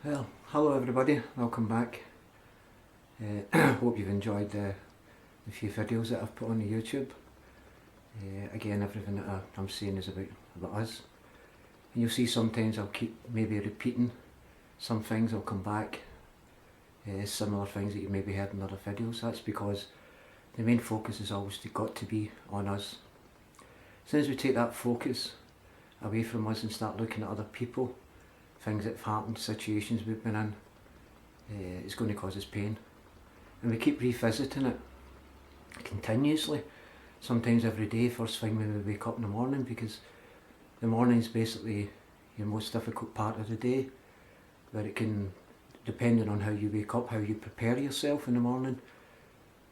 Well, hello everybody, welcome back. Hope you've enjoyed the few videos that I've put on the YouTube. Again, everything that I'm saying is about us. And you'll see sometimes I'll keep maybe repeating some things, I'll come back. Similar things that you maybe heard in other videos. That's because the main focus has always got to be on us. As soon as we take that focus away from us and start looking at other people, things that have happened, situations we've been in, it's going to cause us pain. And we keep revisiting it continuously, sometimes every day, first thing when we wake up in the morning, because the morning's basically your most difficult part of the day, where it can, depending on how you wake up, how you prepare yourself in the morning,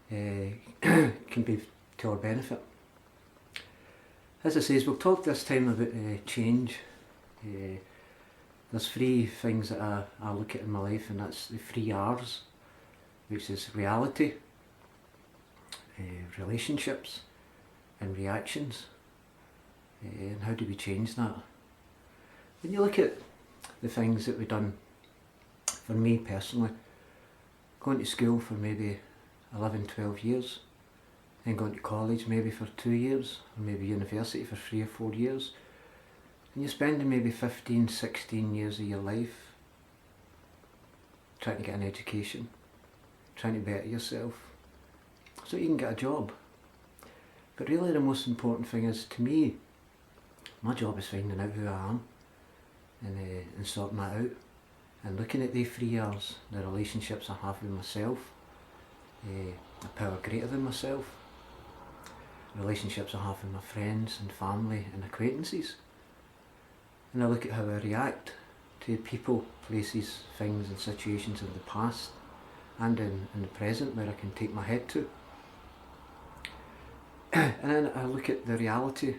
can be to our benefit. As I say, we'll talk this time about change. There's three things that I look at in my life, and that's the three R's, which is reality, relationships and reactions. And how do we change that? When you look at the things that we've done, for me personally, going to school for maybe 11, 12 years, then going to college maybe for 2 years, or maybe university for 3 or 4 years, and you're spending maybe 15, 16 years of your life trying to get an education, trying to better yourself, so you can get a job. But really the most important thing is, to me, my job is finding out who I am, and sorting that out, and looking at the three R's, the relationships I have with myself, the power greater than myself, relationships I have with my friends and family and acquaintances, and I look at how I react to people, places, things and situations in the past and in the present, where I can take my head to. And then I look at the reality.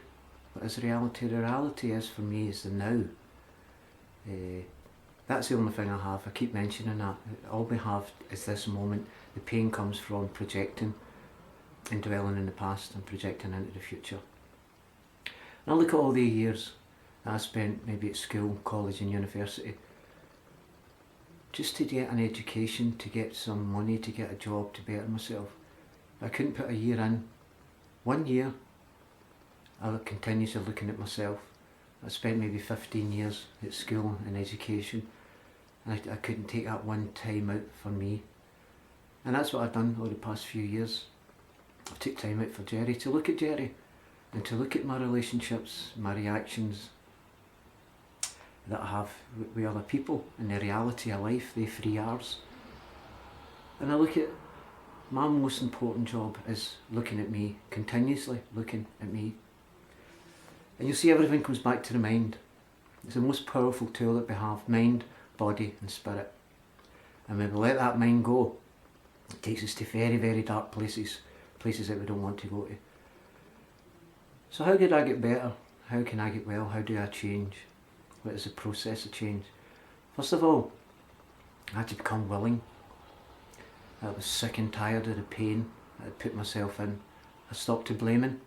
What is reality? The reality is, for me, is the now. That's the only thing I have. I keep mentioning that. All we have is this moment. The pain comes from projecting and dwelling in the past and projecting into the future. And I look at all the years that I spent maybe at school, college and university, just to get an education, to get some money, to get a job, to better myself. I couldn't put a year in. 1 year, I continuously looking at myself. I spent maybe 15 years at school and education, and I couldn't take that one time out for me. And that's what I've done over the past few years. I've took time out for Gerry, to look at Gerry, and to look at my relationships, my reactions that I have with other people, and the reality of life, the three R's. And I look at my most important job is looking at me, continuously looking at me. And you'll see everything comes back to the mind. It's the most powerful tool that we have: mind, body and spirit. And when we let that mind go, it takes us to very, very dark places, places that we don't want to go to. So how did I get better? How can I get well? How do I change? What is the process of change? First of all, I had to become willing. I was sick and tired of the pain that I put myself in. I stopped to blaming.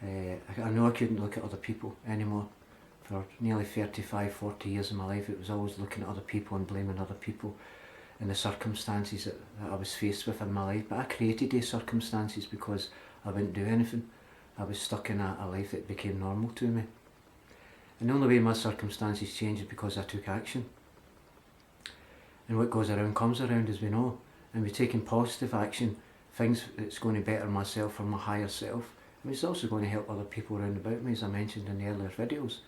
I know I couldn't look at other people anymore. For nearly 35, 40 years of my life, it was always looking at other people and blaming other people and the circumstances that I was faced with in my life. But I created these circumstances because I wouldn't do anything. I was stuck in a life that became normal to me. And the only way my circumstances changed is because I took action. And what goes around comes around, as we know. And we're taking positive action, things that's going to better myself or my higher self. And it's also going to help other people around about me, as I mentioned in the earlier videos.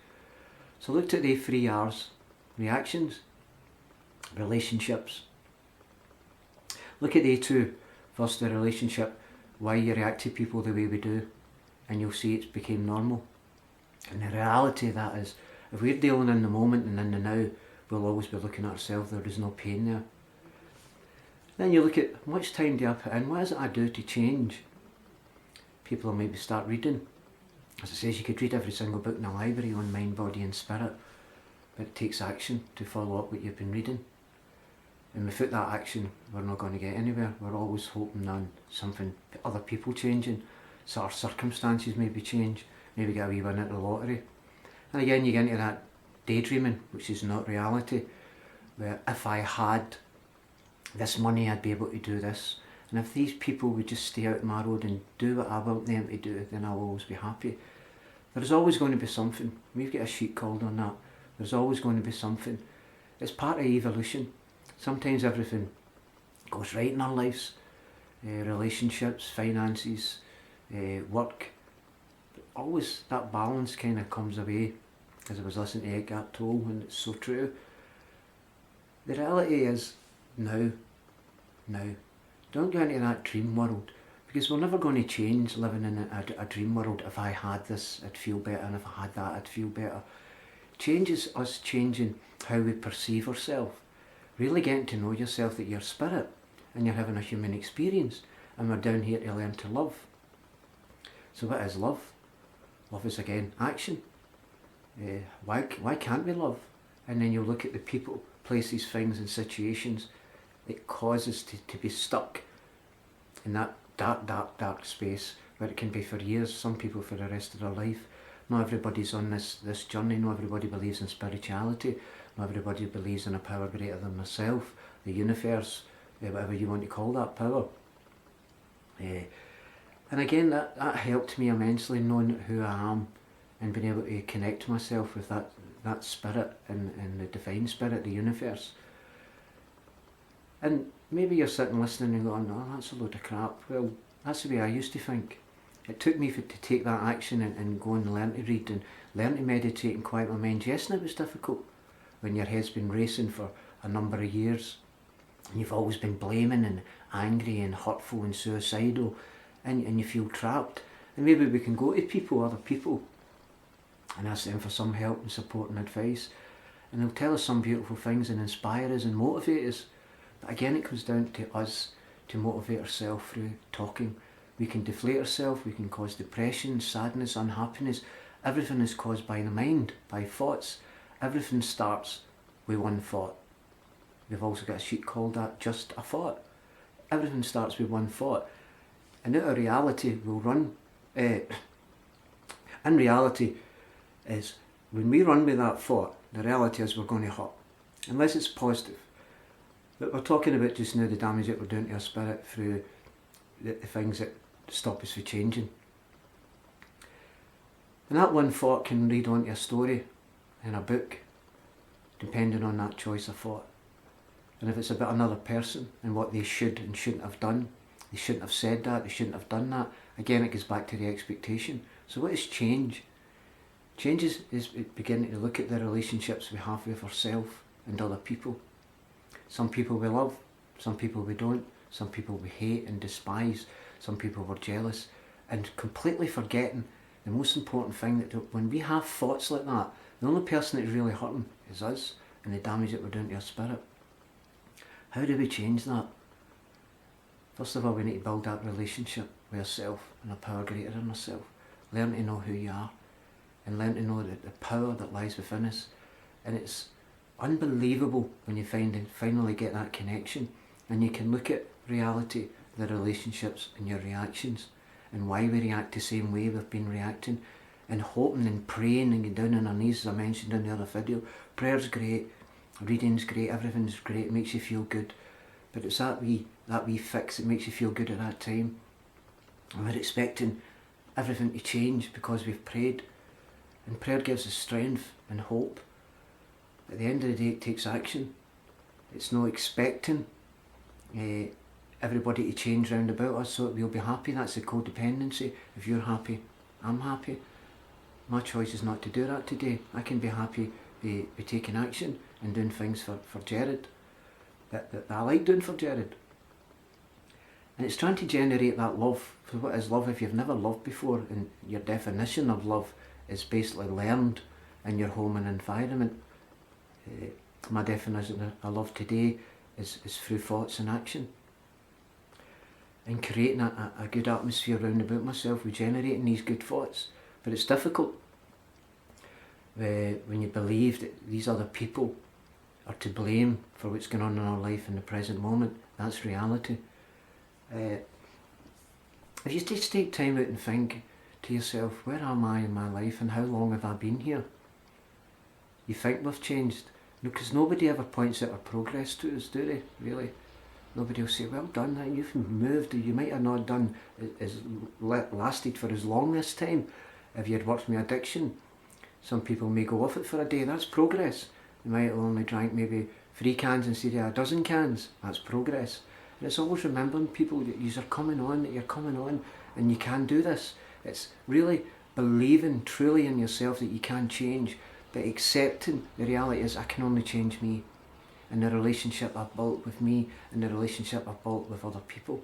So I looked at the three R's: reactions, relationships. Look at the two. First, the relationship, why you react to people the way we do, and you'll see it's became normal. And the reality of that is, if we're dealing in the moment and in the now, we'll always be looking at ourselves. There is no pain there. Then you look at, how much time do I put in? What is it I do to change? People will maybe start reading. As I say, you could read every single book in the library on mind, body and spirit, but it takes action to follow up what you've been reading. And without that action, we're not going to get anywhere. We're always hoping on something, other people changing, so our circumstances maybe change, maybe get a wee win at the lottery. And again, you get into that daydreaming, which is not reality. where if I had this money I'd be able to do this, and if these people would just stay out of my road and do what I want them to do, then I'll always be happy. There's always going to be something. We've got a sheet called on that. There's always going to be something. It's part of evolution. Sometimes everything goes right in our lives, relationships, finances, work. But always that balance kind of comes away. As I was listening to Eckhart Tolle, and it's so true. The reality is now. Don't go into that dream world, because we're never going to change living in a dream world. If I had this, I'd feel better, and if I had that, I'd feel better. Change is us changing how we perceive ourselves. Really getting to know yourself, that you're spirit, and you're having a human experience, and we're down here to learn to love. So what is love? Love is, again, action. Why can't we love? And then you look at the people, places, things and situations that cause us to be stuck in that dark space, where it can be for years, some people for the rest of their life. Not everybody's on this journey. Not everybody believes in spirituality. Not everybody believes in a power greater than themselves, the universe, whatever you want to call that power. And again, that helped me immensely, knowing who I am and being able to connect myself with that spirit and the divine spirit, the universe. And maybe you're sitting listening and going, oh, that's a load of crap. Well, that's the way I used to think. It took me to take that action and go and learn to read and learn to meditate and quiet my mind. Yes, and it was difficult when your head's been racing for a number of years and you've always been blaming and angry and hurtful and suicidal, and you feel trapped. And maybe we can go to people, other people, and ask them for some help and support and advice, and they'll tell us some beautiful things and inspire us and motivate us. But again, it comes down to us to motivate ourselves through talking. We can deflate ourselves, we can cause depression, sadness, unhappiness. Everything is caused by the mind, by thoughts. Everything starts with one thought. We've also got a sheet called that, just a thought. Everything starts with one thought. And out of reality will run. In reality is, when we run with that thought, the reality is we're going to hurt. Unless it's positive. But we're talking about just now the damage that we're doing to our spirit through the things that stop us from changing. And that one thought can lead on to a story in a book, depending on that choice of thought. And if it's about another person and what they should and shouldn't have done, they shouldn't have said that, they shouldn't have done that, again it goes back to the expectation. So what is change? Change is beginning to look at the relationships we have with ourselves and other people. Some people we love, some people we don't, some people we hate and despise, some people we're jealous, and completely forgetting the most important thing, that when we have thoughts like that, the only person that's really hurting is us and the damage that we're doing to our spirit. How do we change that? First of all, we need to build that relationship with ourselves and a power greater than ourselves. Learn to know who you are and learn to know the power that lies within us. And it's unbelievable when you finally get that connection and you can look at reality, the relationships and your reactions and why we react the same way we've been reacting, and hoping and praying and getting down on our knees, as I mentioned in the other video. Prayer's great, reading's great, everything's great, it makes you feel good. But it's that wee fix that makes you feel good at that time. And we're expecting everything to change because we've prayed. And prayer gives us strength and hope. At the end of the day, it takes action. It's not expecting everybody to change round about us so that we'll be happy. That's the codependency. If you're happy, I'm happy. My choice is not to do that today. I can be happy with taking action and doing things for Jared that I like doing for Jared. And it's trying to generate that love. So what is love if you've never loved before, and your definition of love is basically learned in your home and environment? My definition of love today is through thoughts and action. And creating a good atmosphere around about myself with generating these good thoughts. But it's difficult when you believe that these other people are to blame for what's going on in our life in the present moment. That's reality. If you just take time out and think to yourself, where am I in my life and how long have I been here? You think we've changed, Because nobody ever points out our progress to us, do they, really? Nobody will say, well done, you've moved, you might have not done, lasted for as long this time if you had worked with addiction. Some people may go off it for a day, that's progress. They might have only drank maybe 3 cans instead of a dozen cans, that's progress. And it's always remembering people that you're coming on, and you can do this. It's really believing truly in yourself that you can change, but accepting the reality is I can only change me, and the relationship I've built with me and the relationship I've built with other people.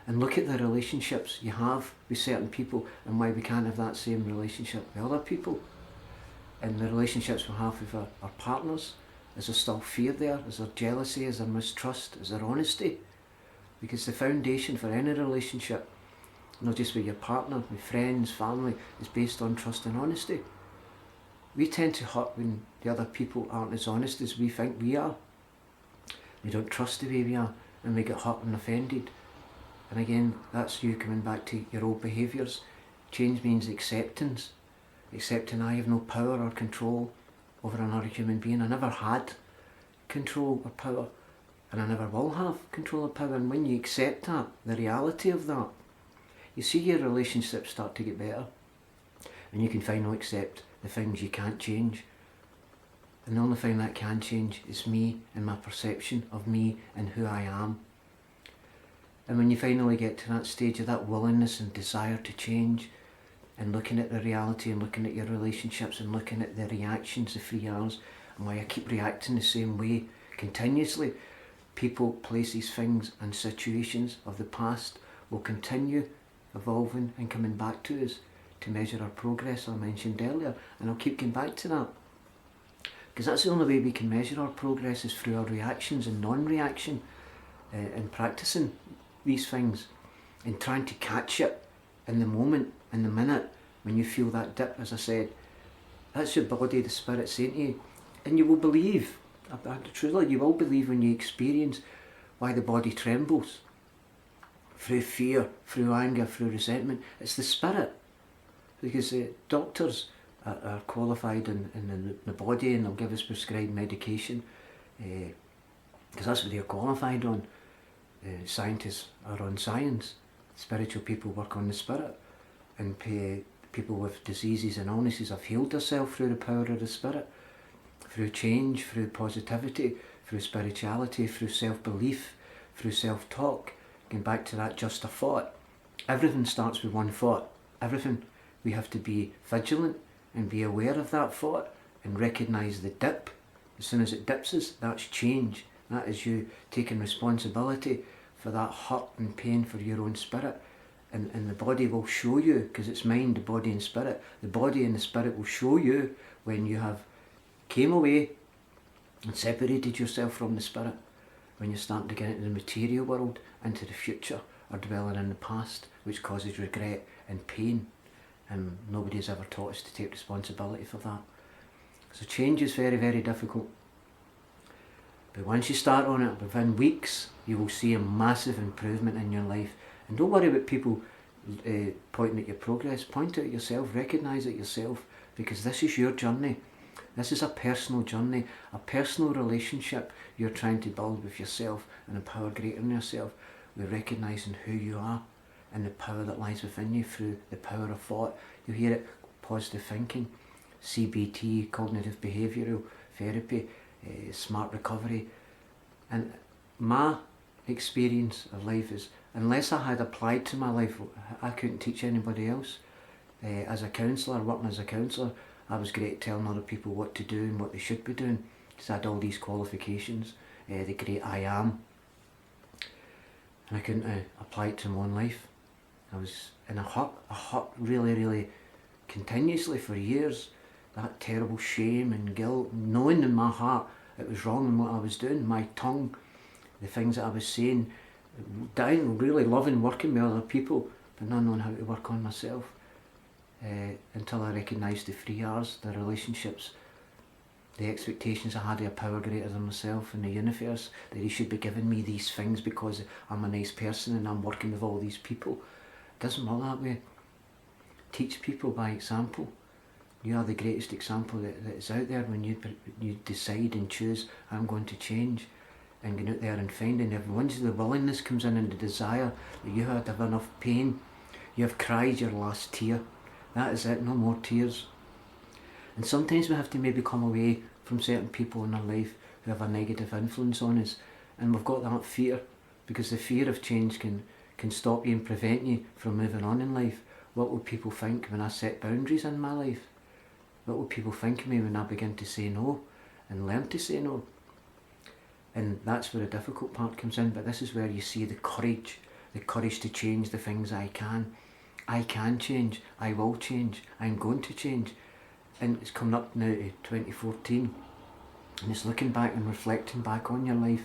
And look at the relationships you have with certain people and why we can't have that same relationship with other people. And the relationships we have with our partners, is there still fear there? Is there jealousy? Is there mistrust? Is there honesty? Because the foundation for any relationship, not just with your partner, with friends, family, is based on trust and honesty. We tend to hurt when the other people aren't as honest as we think we are. We don't trust the way we are, and we get hurt and offended. And again, that's you coming back to your old behaviours. Change means acceptance. Accepting I have no power or control over another human being. I never had control or power, and I never will have control or power. And when you accept that, the reality of that, you see your relationships start to get better, and you can finally accept the things you can't change. And the only thing that can change is me and my perception of me and who I am. And when you finally get to that stage of that willingness and desire to change, and looking at the reality and looking at your relationships and looking at the reactions, the 3 R's, and why I keep reacting the same way continuously, people, places, things and situations of the past will continue evolving and coming back to us to measure our progress I mentioned earlier. And I'll keep coming back to that, because that's the only way we can measure our progress, is through our reactions and non-reaction, and practicing these things and trying to catch it in the moment, in the minute, when you feel that dip. As I said, that's your body, the spirit saying to you, and you will believe, truly you will believe when you experience why the body trembles, through fear, through anger, through resentment. It's the spirit, because doctors are qualified in the body, and they'll give us prescribed medication, because that's what they're qualified on. Scientists are on science, spiritual people work on the spirit, and people with diseases and illnesses have healed themselves through the power of the spirit, through change, through positivity, through spirituality, through self-belief, through self-talk. Going back to that just a thought, everything starts with one thought. Everything. We have to be vigilant and be aware of that thought and recognise the dip. As soon as it dips us, that's change. That is you taking responsibility for that hurt and pain for your own spirit. And the body will show you, because it's mind, the body and spirit. The body and the spirit will show you when you have came away and separated yourself from the spirit, when you're starting to get into the material world, into the future, or dwelling in the past, which causes regret and pain. And nobody's ever taught us to take responsibility for that. So change is very, very difficult. But once you start on it, within weeks, you will see a massive improvement in your life. And don't worry about people pointing at your progress. Point it at yourself, recognise it yourself, because this is your journey. This is a personal journey, a personal relationship you're trying to build with yourself, and a power greater than yourself, with recognising who you are and the power that lies within you through the power of thought. You hear it, positive thinking, CBT, cognitive behavioural therapy, smart recovery. And my experience of life is, unless I had applied to my life, I couldn't teach anybody else. As a counsellor, working as a counsellor, I was great at telling other people what to do and what they should be doing, because I had all these qualifications, the great I am, and I couldn't apply it to my own life. I was in a hut really, really continuously for years. That terrible shame and guilt, knowing in my heart it was wrong in what I was doing, my tongue, the things that I was saying, dying, really loving working with other people, but not knowing how to work on myself. Until I recognised the 3 R's, the relationships, the expectations I had of a power greater than myself in the universe, that he should be giving me these things because I'm a nice person and I'm working with all these people. It doesn't work that way. Teach people by example. You are the greatest example that is out there when you decide and choose, I'm going to change, and going out there and finding everyone. Once the willingness comes in and the desire that you have enough pain, you have cried your last tear. That is it, no more tears. And sometimes we have to maybe come away from certain people in our life who have a negative influence on us, and we've got that fear, because the fear of change can stop you and prevent you from moving on in life. What will people think when I set boundaries in my life? What will people think of me when I begin to say no and learn to say no? And that's where the difficult part comes in, but this is where you see the courage to change the things I can. I can change, I will change, I'm going to change. And it's coming up now to 2014, and it's looking back and reflecting back on your life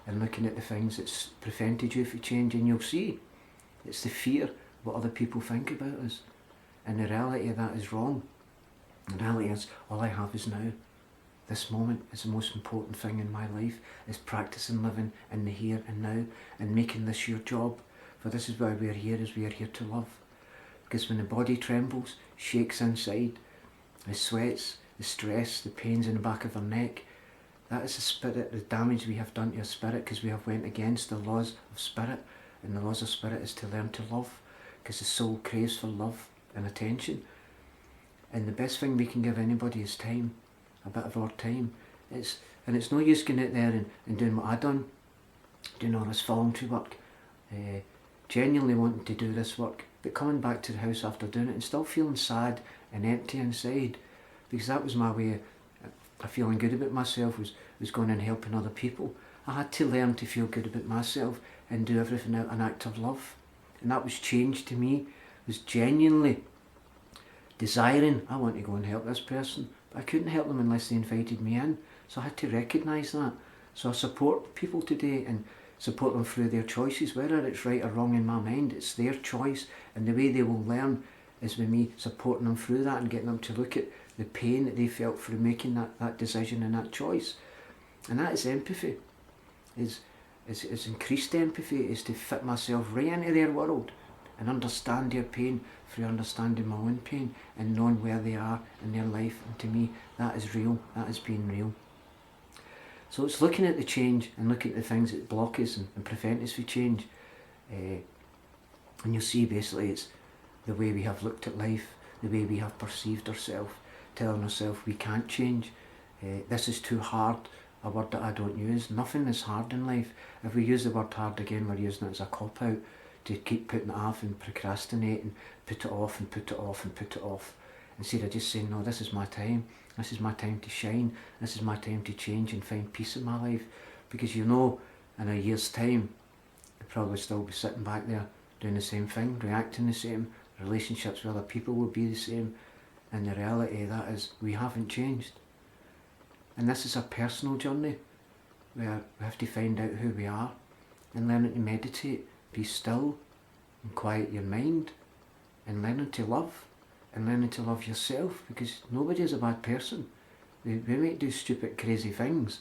and looking at the things that's prevented you from change, and you'll see it's the fear what other people think about us. And the reality of that is wrong. The reality is, all I have is now. This moment is the most important thing in my life, is practicing living in the here and now and making this your job. For this is why we're here, is we are here to love. Because when the body trembles, shakes inside, the sweats, the stress, the pains in the back of our neck, that is the spirit, the damage we have done to our spirit, because we have went against the laws of spirit. And the laws of spirit is to learn to love, because the soul craves for love and attention. And the best thing we can give anybody is time, a bit of our time. And it's no use going out there and doing what I done, doing all this voluntary work, genuinely wanting to do this work, but coming back to the house after doing it and still feeling sad and empty inside, because that was my way of feeling good about myself, was going and helping other people. I had to learn to feel good about myself and do everything out an act of love. And that was change to me, was genuinely desiring, I want to go and help this person, but I couldn't help them unless they invited me in. So I had to recognise that. So I support people today and support them through their choices, whether it's right or wrong in my mind, it's their choice, and the way they will learn is with me supporting them through that and getting them to look at the pain that they felt through making that decision and that choice. And that is empathy, is increased empathy, is to fit myself right into their world and understand their pain through understanding my own pain and knowing where they are in their life. And to me, that is real, that is being real. So it's looking at the change and looking at the things that block us and prevent us from change. And you'll see basically it's the way we have looked at life, the way we have perceived ourselves, telling ourselves we can't change, this is too hard, a word that I don't use. Nothing is hard in life. If we use the word hard again, we're using it as a cop-out to keep putting it off and procrastinate and put it off and put it off and put it off. Instead of just saying, no, this is my time. This is my time to shine. This is my time to change and find peace in my life. Because you know, in a year's time, you'll probably still be sitting back there doing the same thing, reacting the same. Relationships with other people will be the same. And the reality of that is we haven't changed. And this is a personal journey where we have to find out who we are and learning to meditate, be still and quiet your mind, and learning to love and learning to love yourself, because nobody is a bad person. We might do stupid, crazy things,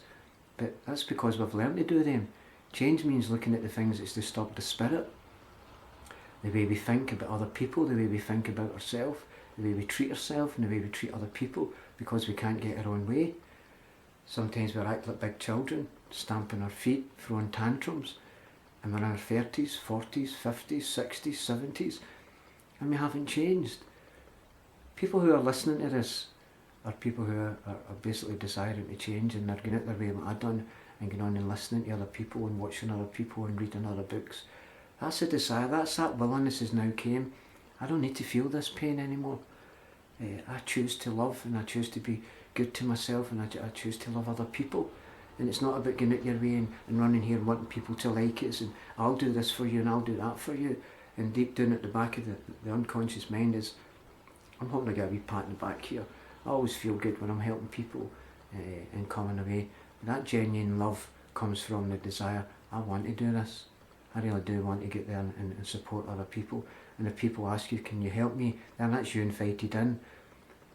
but that's because we've learned to do them. Change means looking at the things that's disturbed the spirit, the way we think about other people, the way we think about ourselves, the way we treat ourselves and the way we treat other people, because we can't get our own way. Sometimes we act like big children, stamping our feet, throwing tantrums, and we're in our 30s, 40s, 50s, 60s, 70s, and we haven't changed. People who are listening to this are people who are basically desiring to change, and they're going out their way like I've done and going on and listening to other people and watching other people and reading other books. That's a desire, that's that willingness has now came. I don't need to feel this pain anymore. I choose to love, and I choose to be good to myself, and I choose to love other people. And it's not about going out your way and running here and wanting people to like us and I'll do this for you and I'll do that for you. And deep down at the back of the unconscious mind is, I'm hoping to get a wee pat in the back here. I always feel good when I'm helping people and coming away. That genuine love comes from the desire, I want to do this. I really do want to get there and support other people. And if people ask you, can you help me, then that's you invited in.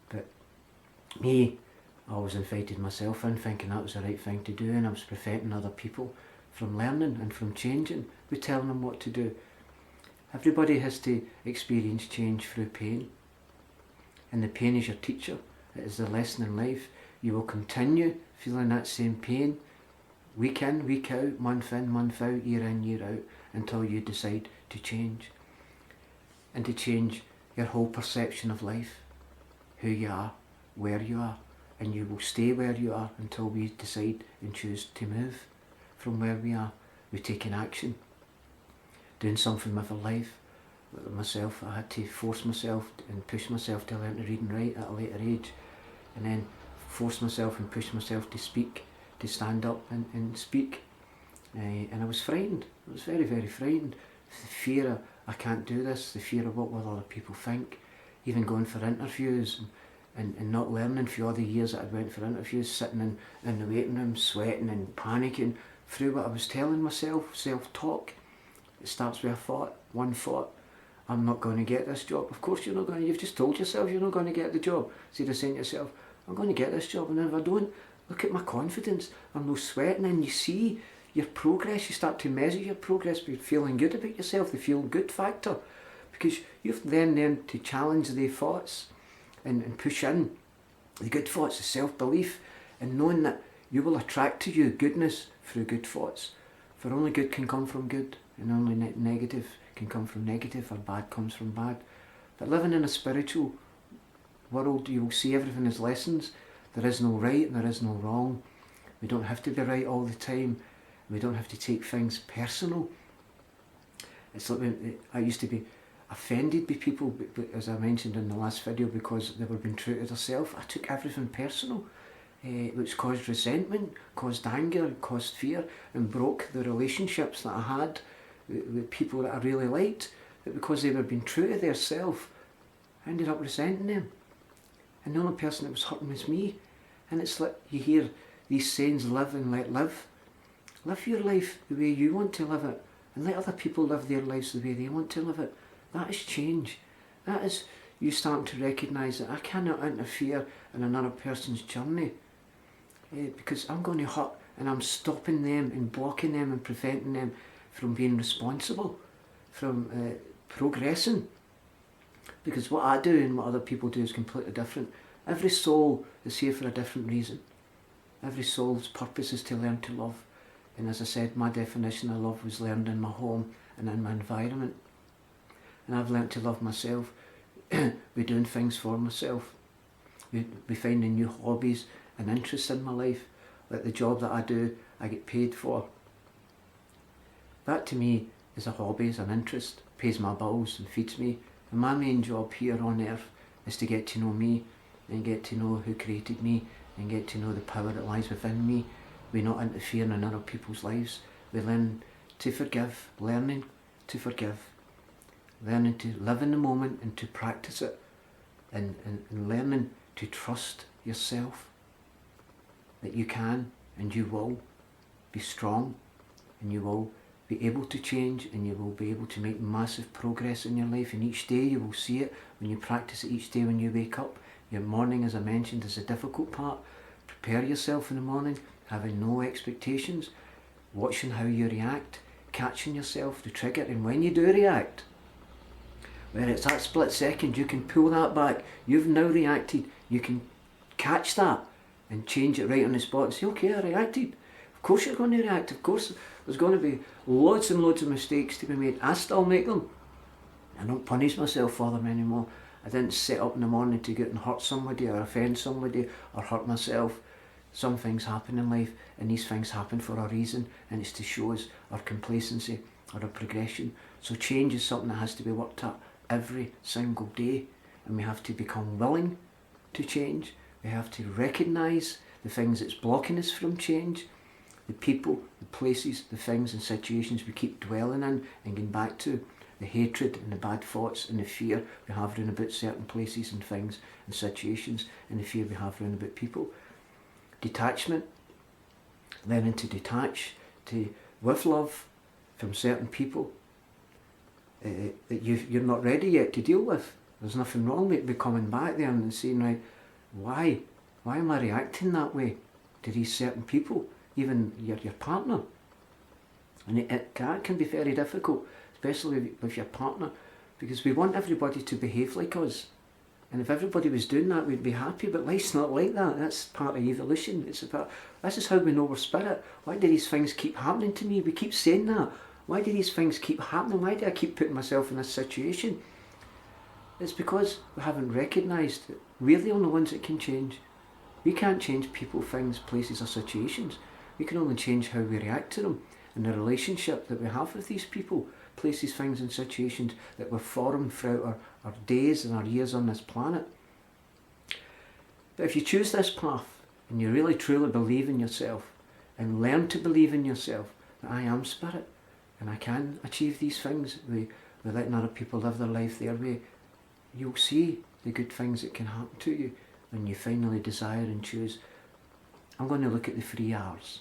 But me, I always invited myself in thinking that was the right thing to do, and I was preventing other people from learning and from changing. We're telling them what to do. Everybody has to experience change through pain. and the pain is your teacher. It is the lesson in life. You will continue feeling that same pain week in, week out, month in, month out, year in, year out, until you decide to change. And to change your whole perception of life, who you are, where you are, and you will stay where you are until we decide and choose to move from where we are. We're taking action, doing something with our life. Myself, I had to force myself and push myself to learn to read and write at a later age, and then force myself and push myself to speak, to stand up and speak. And I was frightened. I was very, very frightened. The fear of, I can't do this, the fear of what will other people think. Even going for interviews and not learning for all the years that I went for interviews, sitting in the waiting room, sweating and panicking through what I was telling myself, self-talk. It starts with a thought, one thought. I'm not going to get this job. Of course you're not going to. You've just told yourself you're not going to get the job. So you're saying to yourself, I'm going to get this job, and if I don't, look at my confidence. I'm no sweating, and you see your progress. You start to measure your progress by feeling good about yourself, the feel good factor. Because you've then to challenge the thoughts and push in the good thoughts, the self-belief, and knowing that you will attract to you goodness through good thoughts. For only good can come from good, and only negative can come from negative, or bad comes from bad. But living in a spiritual world, you will see everything as lessons. There is no right and there is no wrong. We don't have to be right all the time. We don't have to take things personal. It's like I used to be offended by people, as I mentioned in the last video, because they were being true to themselves. I took everything personal, which caused resentment, caused anger, caused fear, and broke the relationships that I had with people that I really liked. But because they were being true to their self, I ended up resenting them. And the only person that was hurting was me. And it's like you hear these sayings, live and let live. Live your life the way you want to live it, and let other people live their lives the way they want to live it. That is change. That is you starting to recognise that I cannot interfere in another person's journey, because I'm going to hurt, and I'm stopping them and blocking them and preventing them from being responsible, from progressing. Because what I do and what other people do is completely different. Every soul is here for a different reason. Every soul's purpose is to learn to love. And as I said, my definition of love was learned in my home and in my environment. And I've learned to love myself by doing things for myself, by finding new hobbies and interests in my life. Like the job that I do, I get paid for. That to me is a hobby, is an interest, pays my bills and feeds me. And my main job here on earth is to get to know me and get to know who created me and get to know the power that lies within me. We're not interfering in other people's lives. We learn to forgive, learning to forgive, learning to live in the moment and to practice it, and learning to trust yourself, that you can and you will be strong, and you will be able to change, and you will be able to make massive progress in your life. And each day you will see it when you practice it, each day when you wake up. Your morning, as I mentioned, is the difficult part. Prepare yourself in the morning, having no expectations, watching how you react, catching yourself, the trigger, and when you do react, when it's that split second, you can pull that back. You've now reacted. You can catch that and change it right on the spot and say, okay, I reacted. Of course you're going to react. Of course there's going to be loads and loads of mistakes to be made. I still make them. I don't punish myself for them anymore. I didn't sit up in the morning to get and hurt somebody or offend somebody or hurt myself. Some things happen in life, and these things happen for a reason, and it's to show us our complacency or our progression. So change is something that has to be worked at every single day, and we have to become willing to change. We have to recognise the things that's blocking us from change, the people, the places, the things and situations we keep dwelling in and going back to, the hatred and the bad thoughts and the fear we have round about certain places and things and situations, and the fear we have round about people. Detachment, learning to detach, to with love from certain people that you're not ready yet to deal with. There's nothing wrong with coming back there and saying, right, why am I reacting that way to these certain people, even your partner? And that can be very difficult, especially with your partner, because we want everybody to behave like us. And if everybody was doing that, we'd be happy, but life's not like that. That's part of evolution. This is how we know we're spirit. Why do these things keep happening to me? We keep saying that. Why do these things keep happening? Why do I keep putting myself in this situation? It's because we haven't recognised that we're the only ones that can change. We can't change people, things, places or situations. We can only change how we react to them and the relationship that we have with these people, places, things and situations that we've formed throughout our days and our years on this planet. But if you choose this path and you really truly believe in yourself and learn to believe in yourself that I am spirit and I can achieve these things with letting other people live their life their way, you'll see the good things that can happen to you when you finally desire and choose. I'm going to look at the 3 R's.